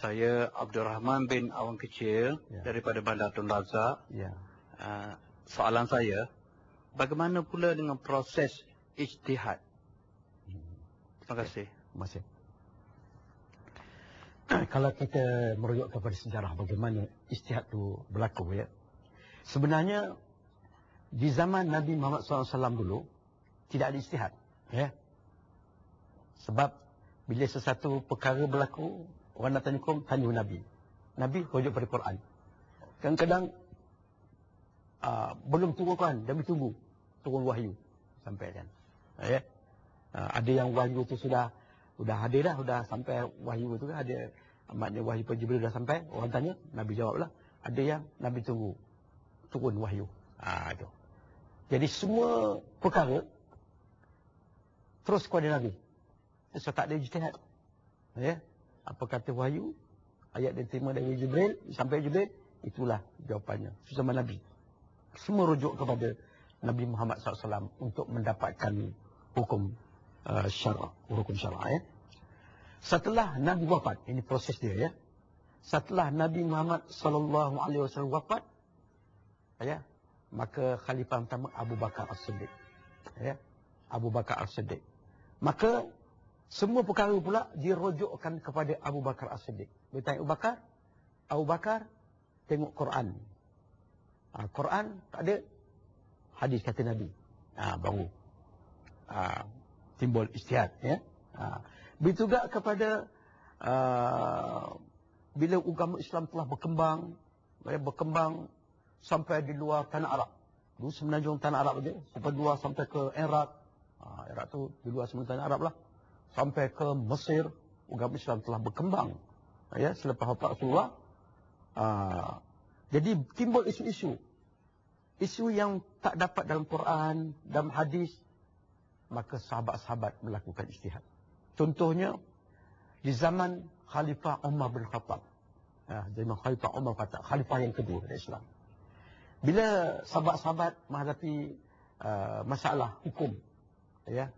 Saya Abdul Rahman bin Awang Kecil daripada Bandar Tun Razak. Soalan saya, bagaimana pula dengan proses ijtihad? Terima kasih. Terima kasih. Kalau kita merujuk kepada sejarah bagaimana ijtihad itu berlaku, ya. Sebenarnya di zaman Nabi Muhammad SAW dulu tidak ada ijtihad, ya. Sebab bila sesuatu perkara berlaku, orang nak tanya hukum, tanya Nabi. Nabi rujuk pada Quran. Kadang-kadang belum turun Quran, Nabi tunggu turun wahyu sampai kan. Ya. Ada yang wahyu itu sudah hadir dah, sudah sampai wahyu itu kan, ada maknanya wahyu Jibril dah sampai, orang tanya, Nabi jawablah. Ada yang Nabi tunggu turun wahyu. Itu. Jadi semua perkara terus kepada Nabi. So tak ada ijtihad. Ya. Apa kata wahyu, ayat dia terima dari Jibril, sampai Jibril, itulah jawapannya. Sama Nabi. Semua rujuk kepada Nabi Muhammad SAW untuk mendapatkan hukum syara', hukum syara', ya. Setelah Nabi wafat, ini proses dia, ya. Setelah Nabi Muhammad SAW wafat, ya, maka khalifah pertama Abu Bakar As-Siddiq, ya. Abu Bakar As-Siddiq. Maka semua perkara pula dirujukkan kepada Abu Bakar As-Siddiq. Dia tanya Abu Bakar tengok Quran. Quran tak ada, hadis kata Nabi. Baru timbul ijtihad, ya. Begitu juga kepada bila agama Islam telah berkembang sampai di luar tanah Arab. Dulu semenanjung tanah Arab saja, sampai luar sampai ke Iraq. Iraq tu di luar semenanjung tanah Arab lah. Sampai ke Mesir, agama Islam telah berkembang, ya, selepas wafat Rasulullah. Jadi timbul isu yang tak dapat dalam Quran, dalam hadis, maka sahabat-sahabat melakukan ijtihad. Contohnya di zaman Khalifah Umar bin Khattab, zaman Khalifah Umar bin Khattab, Khalifah yang kedua dari Islam. Bila sahabat-sahabat menghadapi masalah hukum, ya,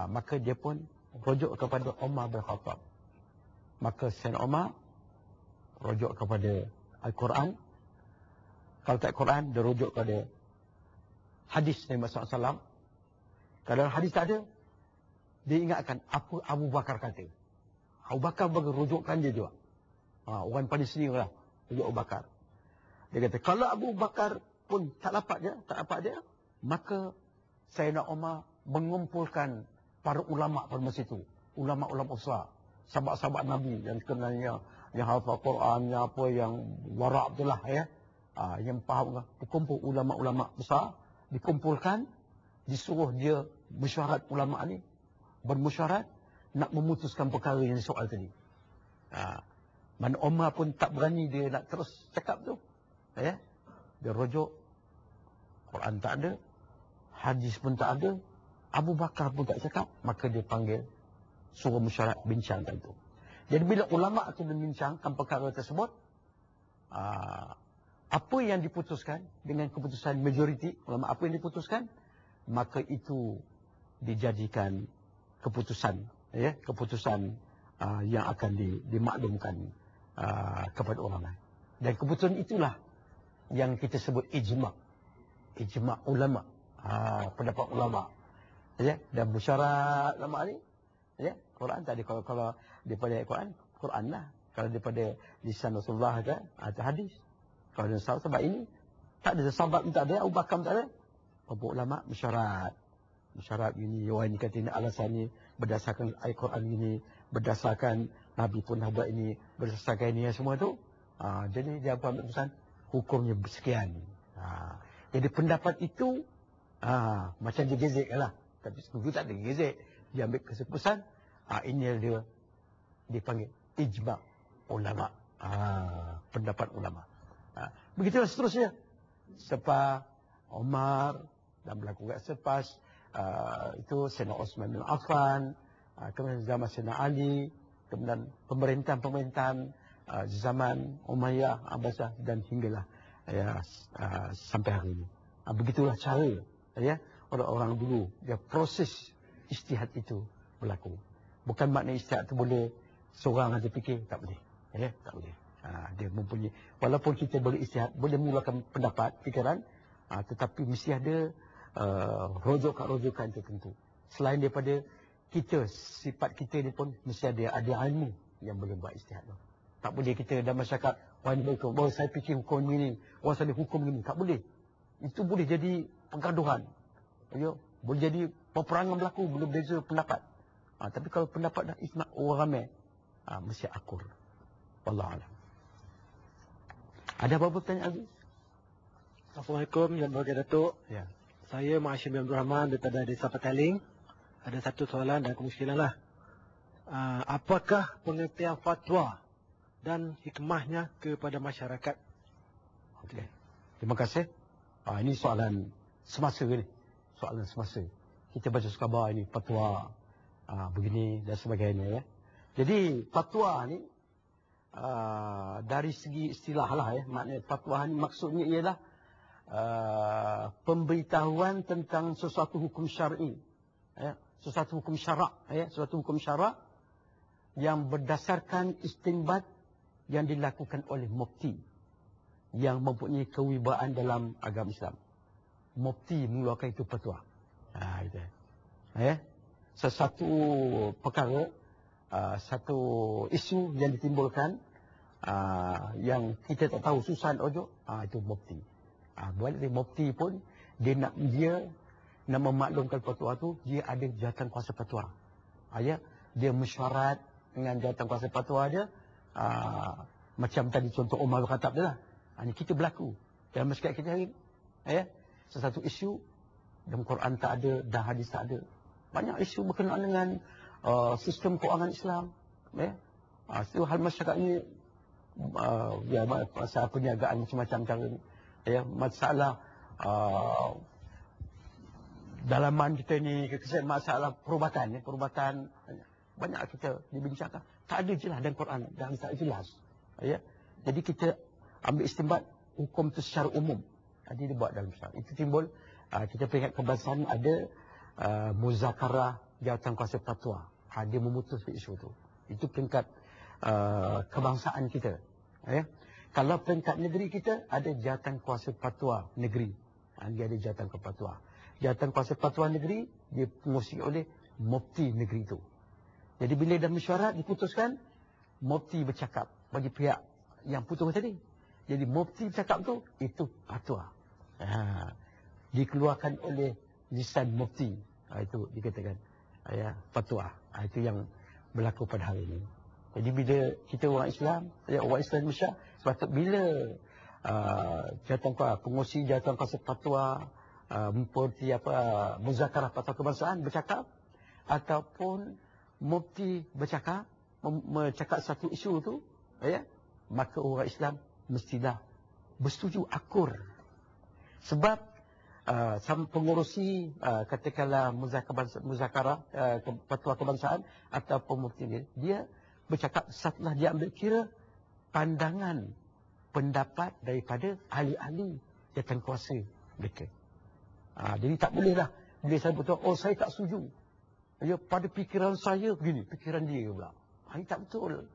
maka dia pun rujuk kepada Umar bin Khattab. Maka Sayyidina Umar rujuk kepada Al-Quran. Kalau tak Quran, dia rujuk kepada hadis Nabi Muhammad SAW. Kalau hadis tak ada, dia ingatkan apa Abu Bakar kata. Abu Bakar bagi rujukan dia juga. Orang pada sini lah, rujuk Abu Bakar. Dia kata, kalau Abu Bakar pun tak dapat dia, maka Sayyidina Umar mengumpulkan para ulama pada masa itu, ulama-ulama besar, sahabat-sahabat Nabi yang kenalnya, yang hafal Quran, yang apa, yang wara' itulah, ya, yang faham, dikumpul ulama-ulama besar, dikumpulkan, disuruh dia mesyuarat ulama ni, bermesyuarat nak memutuskan perkara yang soal tadi. Mana Umar pun tak berani dia nak terus cakap tu, ya, dia rujuk Quran tak ada, hadis pun tak ada, Abu Bakar pun tak cakap, maka dia panggil, suruh mesyuarat, bincangkan itu. Jadi bila ulama' itu membincangkan perkara tersebut, apa yang diputuskan dengan keputusan majoriti, ulama' apa yang diputuskan, maka itu dijadikan keputusan, ya, keputusan yang akan dimaklumkan kepada ulama'. Dan keputusan itulah yang kita sebut ijma'. Ijma' ulama', pendapat ulama'. Ya, dan musyarat ulama' ni, ya, Quran tadi, kalau daripada Quran lah. Kalau daripada lisan Rasulullah kan, atau hadis. Kalau ada sebab ini, tak ada sahabat pun tak ada, Abu Bakar tak ada. Apa ulama' musyarat. Musyarat ini, orang ini kata ini alasan ini, berdasarkan ayat Quran ini, berdasarkan Nabi pun dah buat ini, berdasarkan ini, semua tu. Jadi dia buat keputusan, hukumnya sekian. Jadi pendapat itu, macam dia gezek lah. Tapi sebenarnya tak ada gezek. Dia ambil keputusan, ini dia dipanggil ijma' ulama'. Pendapat ulama'. Begitulah seterusnya. Selepas Umar dan berlaku selepas itu Sayyidina Osman bin Affan, kemudian zaman Sayyidina Ali, kemudian pemerintahan-pemerintahan zaman Umayyah, Abbasiyah dan hinggalah, ya, sampai hari ini. Begitulah cara, ya, orang-orang dulu dia proses ijtihad itu berlaku. Bukan makna ijtihad itu boleh seorang aja fikir, tak boleh. Tak boleh. Dia mempunyai, walaupun kita boleh istihad, boleh mulakan pendapat, fikiran, tetapi mesti ada rujukan tertentu. Selain daripada kita, sifat kita ni pun mesti ada ilmu yang boleh buat istihad. Tak boleh kita dalam masyarakat, saya fikir hukum ini, saya hukum ini. Tak boleh. Itu boleh jadi pergaduhan. Boleh jadi peperangan berlaku, boleh beza pendapat. Tapi kalau pendapat dah ismak orang ramai, mesti akur. Wallahualam. Ada apa-apa pertanyaan Aziz? Assalamualaikum, Yang Berbahagia Datuk. Ya. Saya Mak Hashim bin Abdul Rahman daripada Desa Petaling. Ada satu soalan dan kemusykilan lah. Apakah pengertian fatwa dan hikmahnya kepada masyarakat? Okey. Terima kasih. Ini soalan semasa ni. Soalan semasa. Kita baca khabar ini, fatwa begini dan sebagainya. Jadi fatwa ni dari segi istilah lah maknanya fatwa ni maksudnya ialah pemberitahuan tentang sesuatu hukum syar'i, sesuatu hukum syarak, sesuatu hukum syarak yang berdasarkan istinbat yang dilakukan oleh mufti yang mempunyai kewibawaan dalam agama Islam. Mufti mengeluarkan itu fatwa. Itu. Sesuatu perkara, satu isu yang ditimbulkan yang kita tak tahu susan ojo, itu mufti. Boleh mufti pun dia nak memaklumkan fatwa tu, dia ada jawatan kuasa fatwa. Dia mesyuarat dengan jawatan kuasa fatwa dia, macam tadi contoh Umar Khattab dia lah. Ini kita berlaku dalam masyarakat kita hari ni. Sesuatu isu dalam Quran tak ada, dan hadis tak ada. Banyak isu berkenaan dengan sistem keuangan Islam. Itu hal masyarakat ini, masalah perniagaan macam-macam cara ni. Masalah dalaman kita ni, masalah perubatan, perubatan banyak kita dibincangkan. Tak ada jelas dalam Quran dan tak jelas. Jadi kita ambil istinbat hukum itu secara umum. Dia dibuat dalam Islam. Itu timbul, kita peringkat kebangsaan ada muzakarah jawatan kuasa fatwa. Dia memutus isu itu. Itu peringkat kebangsaan kita. Kalau peringkat negeri kita, ada jawatan kuasa fatwa negeri. Dia ada jawatan kuasa fatwa. Jawatan kuasa fatwa negeri, dia pengurusi oleh mufti negeri itu. Jadi bila dah mesyuarat, diputuskan, mufti bercakap bagi pihak yang putus tadi. Jadi mufti bercakap tu, itu fatwa. Dikeluarkan oleh lisan mufti. Itu dikatakan fatwa. Itu yang berlaku pada hari ini. Jadi bila kita orang Islam Malaysia, sepatut bila jawatan kuasa, pengurusi jawatan kuasa fatwa, seperti muzakarah fatwa kebangsaan bercakap, ataupun mufti bercakap satu isu tu, maka orang Islam mestilah bersetuju, akur. Sebab pengurusi katakanlah muzakarah fatwa kebangsaan ataupun mufti dia bercakap setelah dia ambil kira pandangan pendapat daripada ahli-ahli jawatan kuasa mereka. Jadi tak bolehlah bila saya betul, saya tak setuju. Pada fikiran saya begini, fikiran dia pula. Ini tak betul.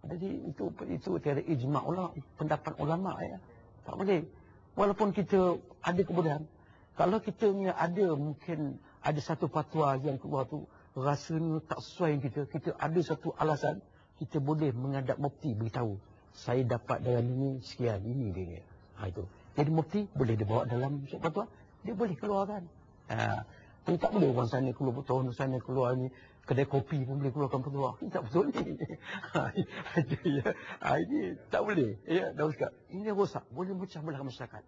Jadi itu tiada ijma' ulama, pendapat ulama tak boleh. Walaupun kita ada kebolehan, kalau kita ada mungkin ada satu fatwa yang keluar tu rasanya tak sesuai dengan kita ada satu alasan, kita boleh menghadap mufti beritahu, saya dapat dalam ini sekian, ini dia. Itu. Jadi mufti boleh dibawa dalam fatwa, dia boleh keluarkan. Tapi tak boleh orang sana keluar betul, sana keluar ni kedai kopi pun boleh keluarkan fatwa. Ini tak betul ni. Ini tak boleh. Dah cakap, ini rosak, boleh pecah belah masyarakat.